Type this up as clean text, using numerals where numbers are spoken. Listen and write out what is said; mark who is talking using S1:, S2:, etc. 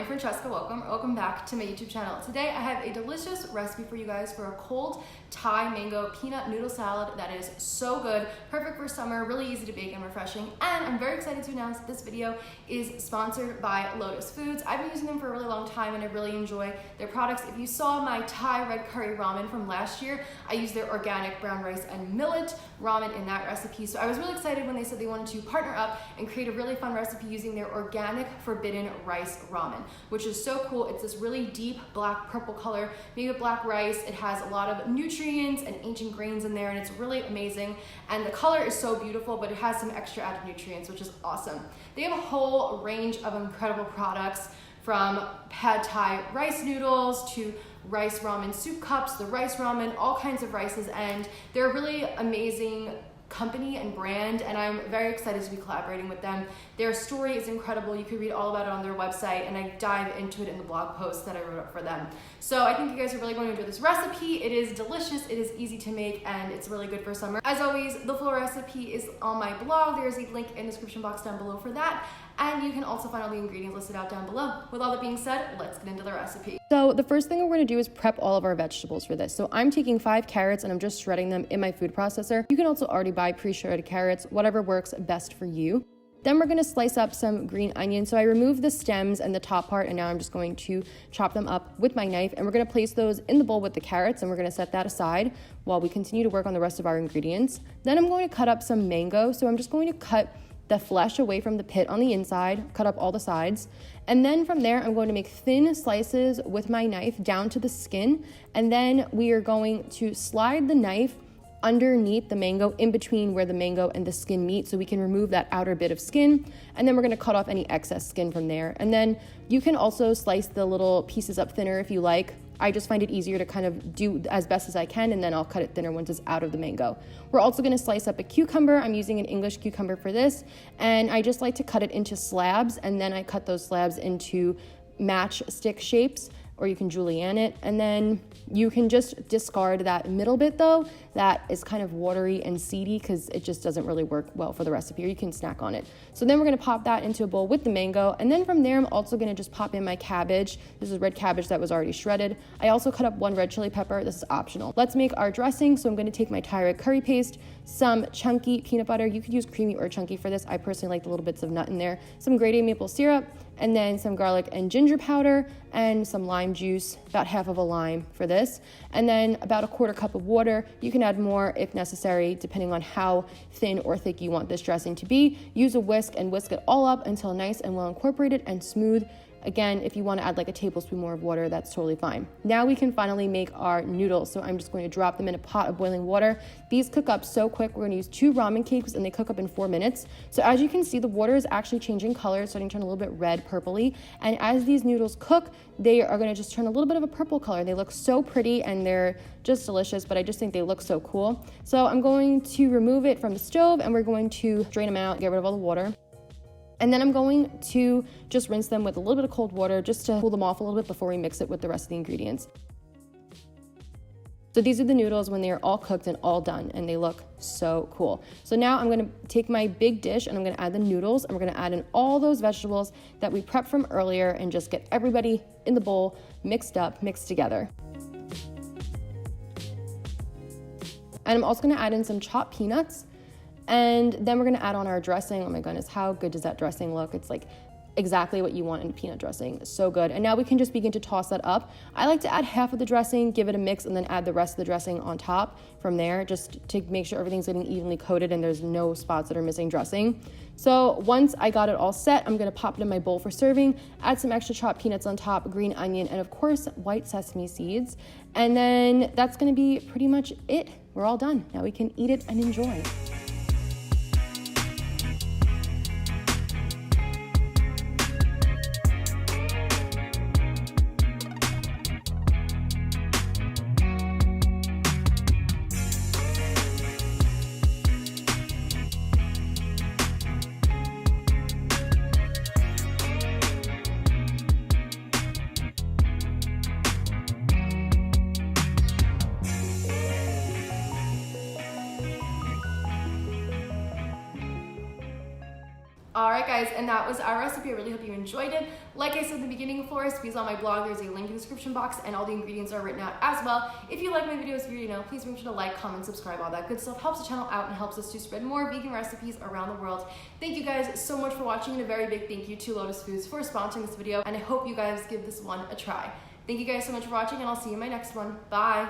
S1: I'm Francesca. Welcome back to my YouTube channel. Today I have a delicious recipe for you guys for a cold Thai mango peanut noodle salad that is so good, perfect for summer, really easy to bake and refreshing. And I'm very excited to announce that this video is sponsored by Lotus Foods. I've been using them for a really long time and I really enjoy their products. If you saw my Thai red curry ramen from last year, I used their organic brown rice and millet ramen in that recipe. So I was really excited when they said they wanted to partner up and create a really fun recipe using their organic Forbidden Rice Ramen, which is so cool. It's this really deep black purple color made with black rice. It has a lot of nutrients and ancient grains in there, and it's really amazing. And the color is so beautiful, but it has some extra added nutrients, which is awesome. They have a whole range of incredible products, from pad Thai rice noodles to rice ramen soup cups, the rice ramen, all kinds of rices, and they're a really amazing company and brand, and I'm very excited to be collaborating with them. Their story is incredible. You can read all about it on their website, and I dive into it in the blog post that I wrote up for them. So I think you guys are really going to enjoy this recipe. It is delicious, it is easy to make, and it's really good for summer. As always, the full recipe is on my blog. There's a link in the description box down below for that, and you can also find all the ingredients listed out down below. With all that being said, let's get into the recipe. So the first thing we're gonna do is prep all of our vegetables for this. So I'm taking 5 carrots and I'm just shredding them in my food processor. You can also already buy pre-shredded carrots, whatever works best for you. Then we're gonna slice up some green onions. So I removed the stems and the top part, and now I'm just going to chop them up with my knife, and we're gonna place those in the bowl with the carrots, and we're gonna set that aside while we continue to work on the rest of our ingredients. Then I'm going to cut up some mango. So I'm just going to cut the flesh away from the pit on the inside, cut up all the sides. And then from there, I'm going to make thin slices with my knife down to the skin. And then we are going to slide the knife underneath the mango, in between where the mango and the skin meet, so we can remove that outer bit of skin. And then we're gonna cut off any excess skin from there. And then you can also slice the little pieces up thinner if you like. I just find it easier to kind of do as best as I can, and then I'll cut it thinner once it's out of the mango. We're also gonna slice up a cucumber. I'm using an English cucumber for this, and I just like to cut it into slabs, and then I cut those slabs into matchstick shapes, or you can julienne it, and then you can just discard that middle bit though, that is kind of watery and seedy because it just doesn't really work well for the recipe, or you can snack on it. So then we're gonna pop that into a bowl with the mango, and then from there I'm also gonna just pop in my cabbage. This is red cabbage that was already shredded. I also cut up 1 red chili pepper. This is optional. Let's make our dressing. So I'm gonna take my Thai red curry paste, some chunky peanut butter. You could use creamy or chunky for this. I personally like the little bits of nut in there, some grated maple syrup, and then some garlic and ginger powder, and some lime juice, about half of a lime for this, and then about a 1/4 cup of water. You can add more if necessary, depending on how thin or thick you want this dressing to be. Use a whisk and whisk it all up until nice and well incorporated and smooth. Again, if you want to add like a tablespoon more of water, that's totally fine. Now we can finally make our noodles. So I'm just going to drop them in a pot of boiling water. These cook up so quick. We're going to use 2 ramen cakes, and they cook up in 4 minutes. So as you can see, the water is actually changing color, starting to turn a little bit red purpley. And as these noodles cook, they are going to just turn a little bit of a purple color. They look so pretty and they're just delicious, but I just think they look so cool. So I'm going to remove it from the stove, and we're going to drain them out, get rid of all the water. And then I'm going to just rinse them with a little bit of cold water just to cool them off a little bit before we mix it with the rest of the ingredients. So these are the noodles when they're all cooked and all done, and they look so cool. So now I'm gonna take my big dish and I'm gonna add the noodles, and we're gonna add in all those vegetables that we prepped from earlier, and just get everybody in the bowl, mixed together. And I'm also gonna add in some chopped peanuts. And then we're gonna add on our dressing. Oh my goodness, how good does that dressing look? It's like exactly what you want in a peanut dressing. It's so good. And now we can just begin to toss that up. I like to add half of the dressing, give it a mix, and then add the rest of the dressing on top from there, just to make sure everything's getting evenly coated and there's no spots that are missing dressing. So once I got it all set, I'm gonna pop it in my bowl for serving, add some extra chopped peanuts on top, green onion, and of course, white sesame seeds. And then that's gonna be pretty much it. We're all done. Now we can eat it and enjoy. Alright guys, and that was our recipe. I really hope you enjoyed it. Like I said in the beginning, for recipes on my blog, there's a link in the description box and all the ingredients are written out as well. If you like my videos, if you already know, please make sure to like, comment, subscribe, all that good stuff. Helps the channel out and helps us to spread more vegan recipes around the world. Thank you guys so much for watching, and a very big thank you to Lotus Foods for sponsoring this video, and I hope you guys give this one a try. Thank you guys so much for watching, and I'll see you in my next one. Bye!